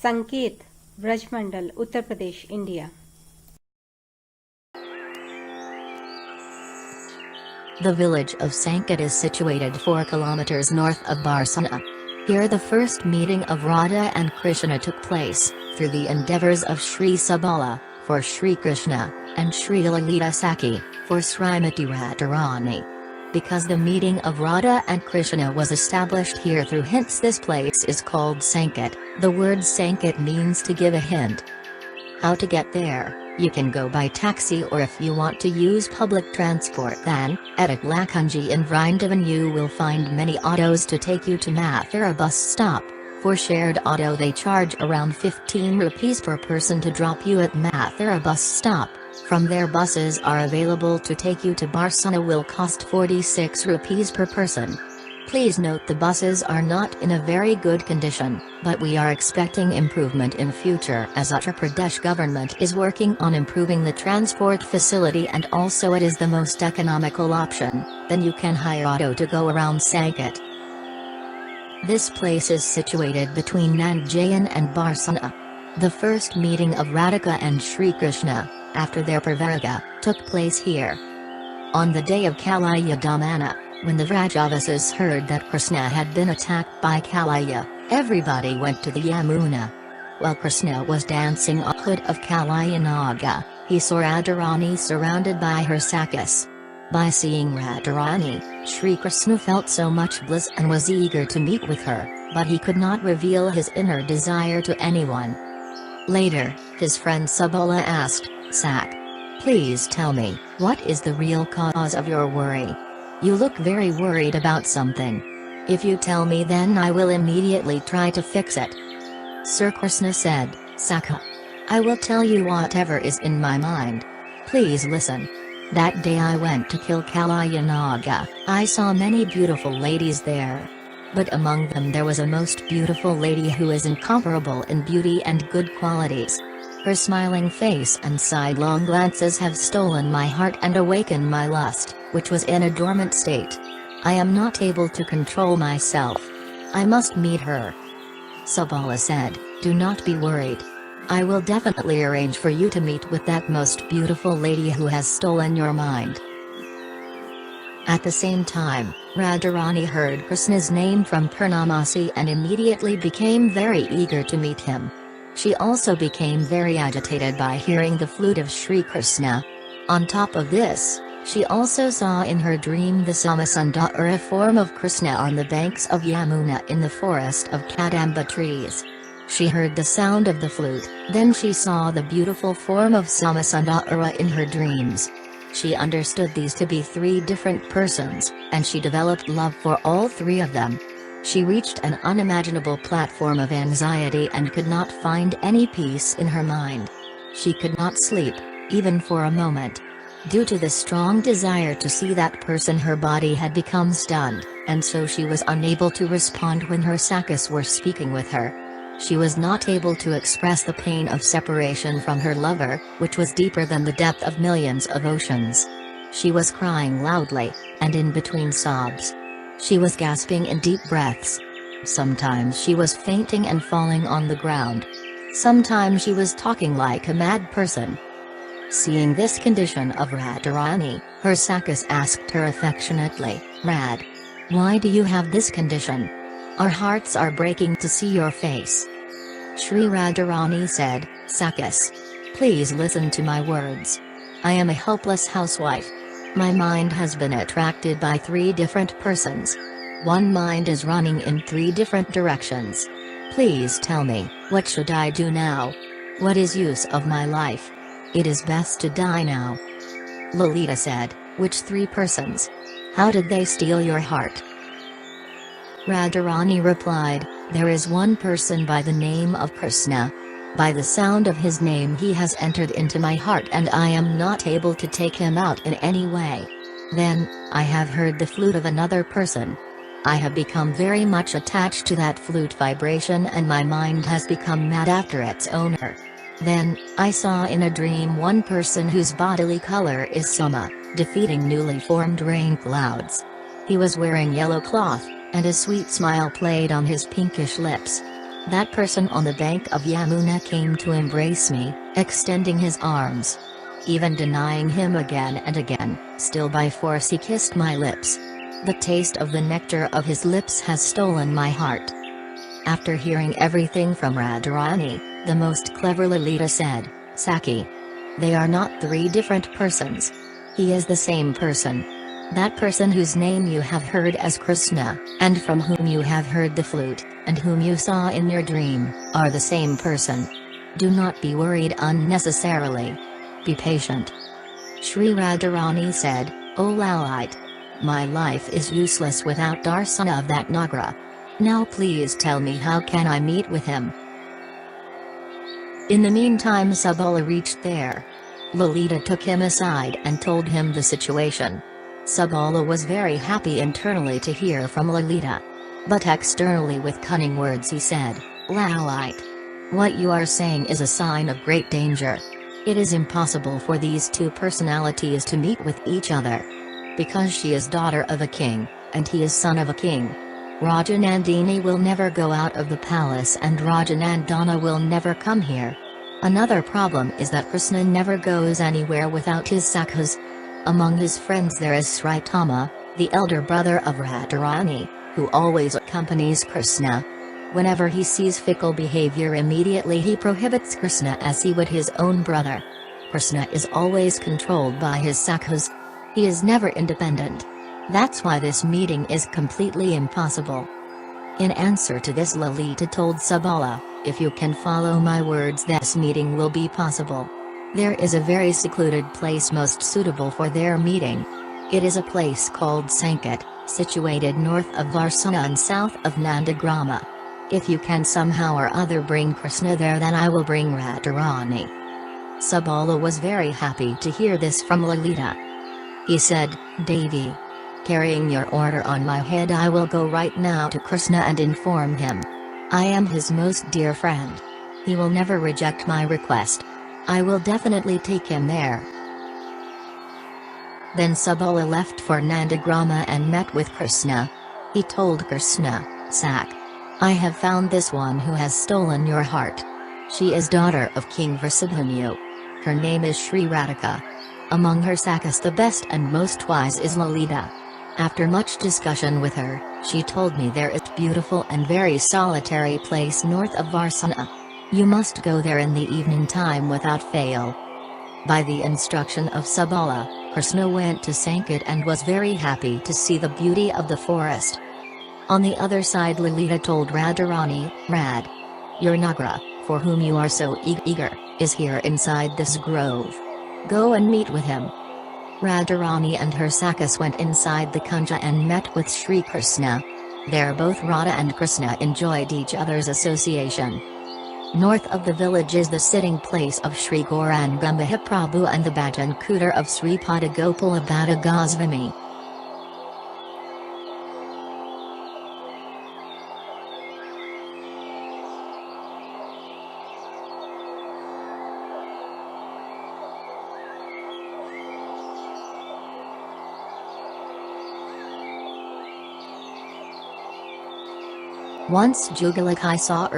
Sanket, Vraj Mandal, Uttar Pradesh, India. The village of Sanket is situated 4 kilometers north of Barsana. Here the first meeting of Radha and Krishna took place, through the endeavors of Shri Sabala, for Shri Krishna, and Shri Lalita Saki, for Srimati Radharani. Because the meeting of Radha and Krishna was established here through hints, this place is called Sanket. The word Sanket means to give a hint. How to get there? You can go by taxi, or if you want to use public transport, then, at Lakanji in Vrindavan you will find many autos to take you to Mathura bus stop. For shared auto they charge around 15 rupees per person to drop you at Mathura bus stop. From there buses are available to take you to Barsana, will cost 46 rupees per person. Please note the buses are not in a very good condition, but we are expecting improvement in future as Uttar Pradesh government is working on improving the transport facility, and also it is the most economical option. Then you can hire auto to go around Sanket. This place is situated between Nandjayan and Barsana. The first meeting of Radhika and Shri Krishna, after their Vraja, took place here. On the day of Kalaya Damana, when the Vrajavasis heard that Krishna had been attacked by Kalaya, everybody went to the Yamuna. While Krishna was dancing on the hood of Kalaya Naga, he saw Radharani surrounded by her Sakhis. By seeing Radharani, Shri Krishna felt so much bliss and was eager to meet with her, but he could not reveal his inner desire to anyone. Later, his friend Sabala asked, "Sak, please tell me, what is the real cause of your worry? You look very worried about something. If you tell me, then I will immediately try to fix it." Sir Krishna said, "Sakha, I will tell you whatever is in my mind. Please listen. That day I went to kill Kalaya Naga. I saw many beautiful ladies there. But among them there was a most beautiful lady who is incomparable in beauty and good qualities. Her smiling face and sidelong glances have stolen my heart and awakened my lust, which was in a dormant state. I am not able to control myself. I must meet her." Sabala said, "Do not be worried. I will definitely arrange for you to meet with that most beautiful lady who has stolen your mind." At the same time, Radharani heard Krishna's name from Purnamasi and immediately became very eager to meet him. She also became very agitated by hearing the flute of Shri Krishna. On top of this, she also saw in her dream the Samasundara form of Krishna on the banks of Yamuna in the forest of Kadamba trees. She heard the sound of the flute, then she saw the beautiful form of Samasundara in her dreams. She understood these to be 3 different persons, and she developed love for all 3 of them. She reached an unimaginable platform of anxiety and could not find any peace in her mind. She could not sleep, even for a moment. Due to the strong desire to see that person, her body had become stunned, and so she was unable to respond when her Sakhis were speaking with her. She was not able to express the pain of separation from her lover, which was deeper than the depth of millions of oceans. She was crying loudly, and in between sobs. She was gasping in deep breaths. Sometimes she was fainting and falling on the ground. Sometimes she was talking like a mad person. Seeing this condition of Radharani, her Sakhis asked her affectionately, "Rad, why do you have this condition? Our hearts are breaking to see your face." Shri Radharani said, "Sakhis, please listen to my words. I am a helpless housewife. My mind has been attracted by 3 different persons. One mind is running in 3 different directions. Please tell me, what should I do now? What is use of my life? It is best to die now." Lalita said, "Which 3 persons? How did they steal your heart?" Radharani replied, "There is one person by the name of Krishna. By the sound of his name he has entered into my heart and I am not able to take him out in any way. Then, I have heard the flute of another person. I have become very much attached to that flute vibration and my mind has become mad after its owner. Then, I saw in a dream one person whose bodily color is Soma, defeating newly formed rain clouds. He was wearing yellow cloth, and a sweet smile played on his pinkish lips. That person on the bank of Yamuna came to embrace me, extending his arms. Even denying him again and again, still by force he kissed my lips. The taste of the nectar of his lips has stolen my heart. After hearing everything from Radharani, the most clever Lalita said, "Saki. They are not three different persons. He is the same person. That person whose name you have heard as Krishna, and from whom you have heard the flute, and whom you saw in your dream, are the same person. Do not be worried unnecessarily. Be patient." Shri Radharani said, "O Lalite. My life is useless without darsana of that Nagra. Now please tell me, how can I meet with him?" In the meantime Subala reached there. Lalita took him aside and told him the situation. Subala was very happy internally to hear from Lalita. But externally with cunning words he said, "Lalite. What you are saying is a sign of great danger. It is impossible for these two personalities to meet with each other. Because she is daughter of a king, and he is son of a king. Rajanandini will never go out of the palace and Rajanandana will never come here. Another problem is that Krishna never goes anywhere without his sakhas. Among his friends there is Sritama, the elder brother of Radharani, who always accompanies Krishna. Whenever he sees fickle behavior immediately he prohibits Krishna as he would his own brother. Krishna is always controlled by his sakhas. He is never independent. That's why this meeting is completely impossible." In answer to this Lalita told Subala, "If you can follow my words this meeting will be possible. There is a very secluded place most suitable for their meeting. It is a place called Sanket, situated north of Varsana and south of Nandagrama. If you can somehow or other bring Krishna there then I will bring Radharani." Subala was very happy to hear this from Lalita. He said, "Devi. Carrying your order on my head I will go right now to Krishna and inform him. I am his most dear friend. He will never reject my request. I will definitely take him there." Then Subala left for Nandagrama and met with Krishna. He told Krishna, "Sak. I have found this one who has stolen your heart. She is daughter of King Vrishabhamu. Her name is Shri Radhika. Among her sakas the best and most wise is Lalita. After much discussion with her, she told me there is a beautiful and very solitary place north of Varsana. You must go there in the evening time without fail." By the instruction of Subala, Krishna went to Sanket and was very happy to see the beauty of the forest. On the other side Lalita told Radharani, "Rad. Your Nagra, for whom you are so eager, is here inside this grove. Go and meet with him." Radharani and her sakas went inside the kunja and met with Shri Krishna. There both Radha and Krishna enjoyed each other's association. North of the village is the sitting place of Shri Gauranga Mahaprabhu and the Bhajan Kutir of Sri Padagopala Bhatta Goswami. Once Jugalakai saw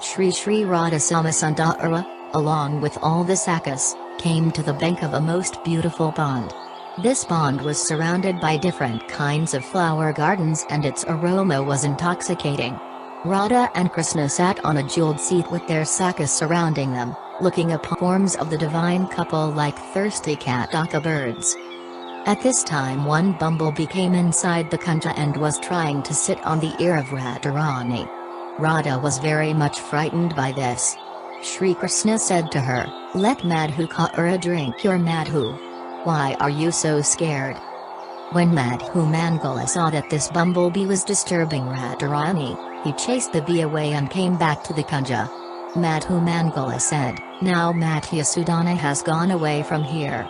Shri Radha Samasundara, along with all the sakas, came to the bank of a most beautiful pond. This pond was surrounded by different kinds of flower gardens and its aroma was intoxicating. Radha and Krishna sat on a jeweled seat with their sakas surrounding them, looking upon forms of the divine couple like thirsty kataka birds. At this time one bumblebee came inside the kunja and was trying to sit on the ear of Radharani. Radha was very much frightened by this. Shri Krishna said to her, "Let Madhu Kaura drink your Madhu. Why are you so scared?" When Madhu Mangala saw that this bumblebee was disturbing Radharani, he chased the bee away and came back to the kunja. Madhu Mangala said, "Now Madhyasudana has gone away from here."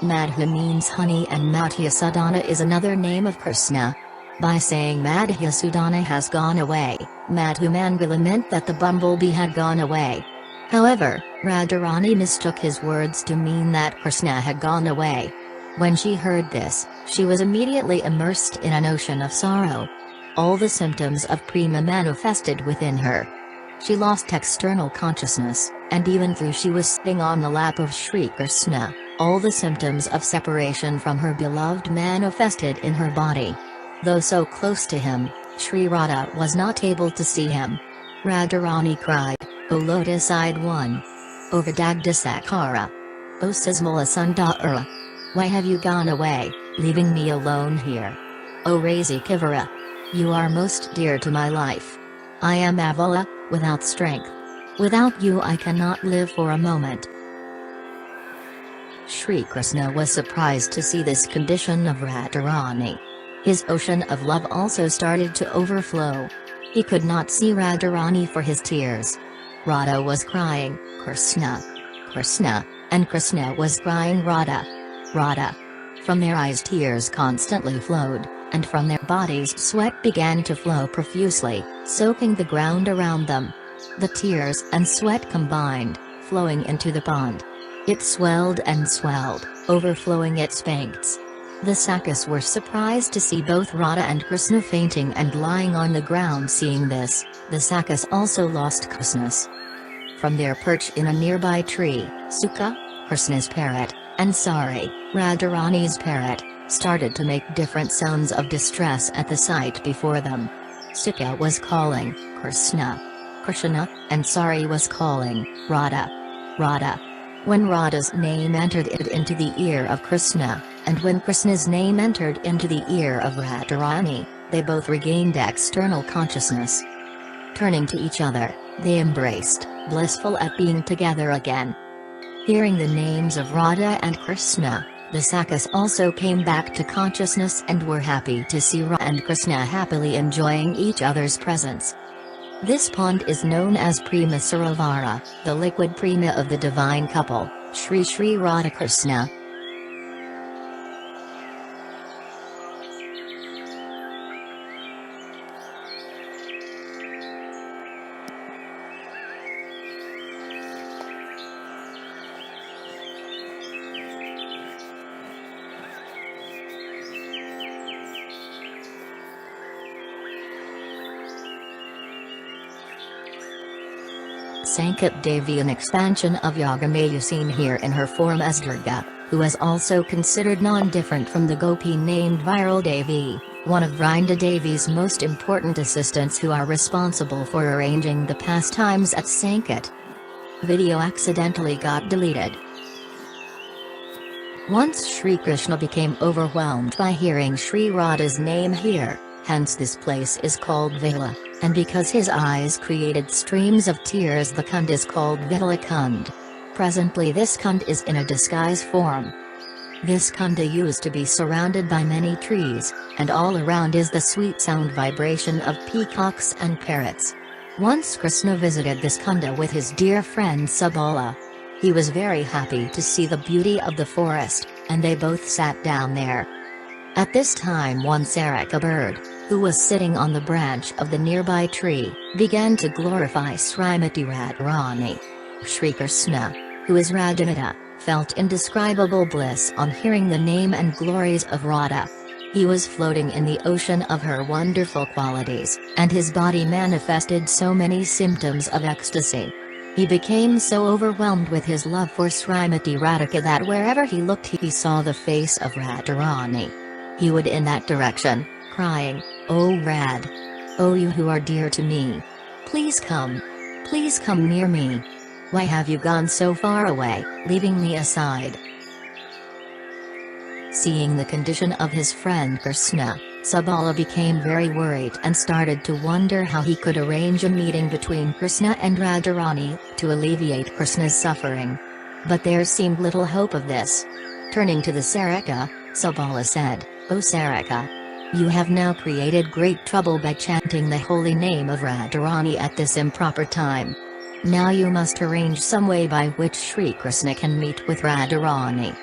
Madhu means honey and Madhyasudana is another name of Krishna. By saying Madhyasudana has gone away, Madhu Mangala meant that the bumblebee had gone away. However, Radharani mistook his words to mean that Krishna had gone away. When she heard this, she was immediately immersed in an ocean of sorrow. All the symptoms of prema manifested within her. She lost external consciousness, and even though she was sitting on the lap of Shri Krishna, all the symptoms of separation from her beloved manifested in her body. Though so close to him, Shri Radha was not able to see him. Radharani cried, "O lotus-eyed one! O Vidagdasakara! O Sismala Sundara! Why have you gone away, leaving me alone here? O Razikivara! You are most dear to my life. I am Avala, without strength. Without you I cannot live for a moment." Shri Krishna was surprised to see this condition of Radharani. His ocean of love also started to overflow. He could not see Radharani for his tears. Radha was crying, "Krishna! Krishna!" and Krishna was crying, "Radha! Radha!" From their eyes tears constantly flowed, and from their bodies sweat began to flow profusely, soaking the ground around them. The tears and sweat combined, flowing into the pond. It swelled and swelled, overflowing its banks. The Sakas were surprised to see both Radha and Krishna fainting and lying on the ground. Seeing this, the Sakas also lost consciousness. From their perch in a nearby tree, Sukha, Krishna's parrot, and Sari, Radharani's parrot, started to make different sounds of distress at the sight before them. Sukha was calling, "Krishna! Krishna!" and Sari was calling, "Radha! Radha!" When Radha's name entered into the ear of Krishna, and when Krishna's name entered into the ear of Radharani, they both regained external consciousness. Turning to each other, they embraced, blissful at being together again. Hearing the names of Radha and Krishna, the Sakas also came back to consciousness and were happy to see Radha and Krishna happily enjoying each other's presence. This pond is known as Prema Sarovara, the liquid prema of the divine couple, Shri Shri Radha Krishna. Sanket Devi, an expansion of Yagamaya seen here in her form as Durga, who is also considered non-different from the Gopi named Viral Devi, one of Vrinda Devi's most important assistants who are responsible for arranging the pastimes at Sanket. Video accidentally got deleted. Once Shri Krishna became overwhelmed by hearing Shri Radha's name here, hence this place is called Vala, and because his eyes created streams of tears, the Kund is called Vitala Kund. Presently this Kund is in a disguise form. This Kunda used to be surrounded by many trees, and all around is the sweet sound vibration of peacocks and parrots. Once Krishna visited this Kunda with his dear friend Subala. He was very happy to see the beauty of the forest, and they both sat down there. At this time one Sarika bird, who was sitting on the branch of the nearby tree, began to glorify Srimati Radharani. Shri Krishna, who is Radhanita, felt indescribable bliss on hearing the name and glories of Radha. He was floating in the ocean of her wonderful qualities, and his body manifested so many symptoms of ecstasy. He became so overwhelmed with his love for Srimati Radhika that wherever he looked he saw the face of Radharani. He would in that direction, crying, "Oh Rad! Oh you who are dear to me! Please come near me! Why have you gone so far away, leaving me aside?" Seeing the condition of his friend Krishna, Subala became very worried and started to wonder how he could arrange a meeting between Krishna and Radharani, to alleviate Krishna's suffering. But there seemed little hope of this. Turning to the Sarika, Subala said, "O Sarika! You have now created great trouble by chanting the holy name of Radharani at this improper time. Now you must arrange some way by which Shri Krishna can meet with Radharani."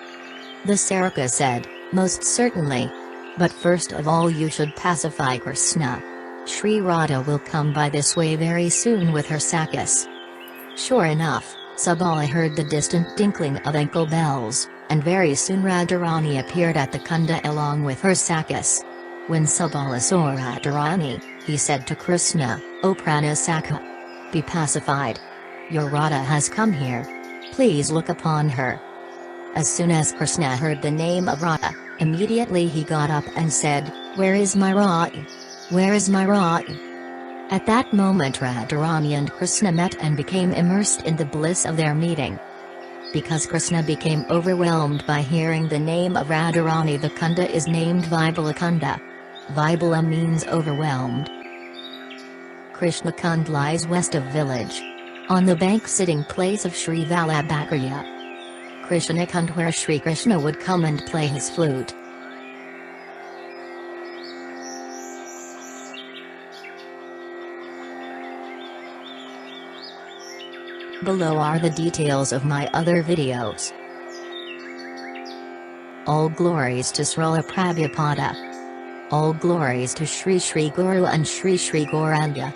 The Sarika said, "Most certainly. But first of all you should pacify Krishna. Shri Radha will come by this way very soon with her Sakas." Sure enough, Subala heard the distant tinkling of ankle bells, and very soon Radharani appeared at the Kunda along with her Sakas. When Subala saw Radharani, he said to Krishna, "O Prana Sakha! Be pacified. Your Radha has come here. Please look upon her." As soon as Krishna heard the name of Radha, immediately he got up and said, "Where is my Radha? Where is my Radha?" At that moment Radharani and Krishna met and became immersed in the bliss of their meeting. Because Krishna became overwhelmed by hearing the name of Radharani, the Kunda is named Vibala Kunda. Vibala means overwhelmed. Krishna Kund lies west of village. On the bank sitting place of Shri Vallabhakarya. Krishna Kund, where Shri Krishna would come and play his flute. Below are the details of my other videos. All glories to Srila Prabhupada. All glories to Shri Shri Guru and Shri Shri Gauranga.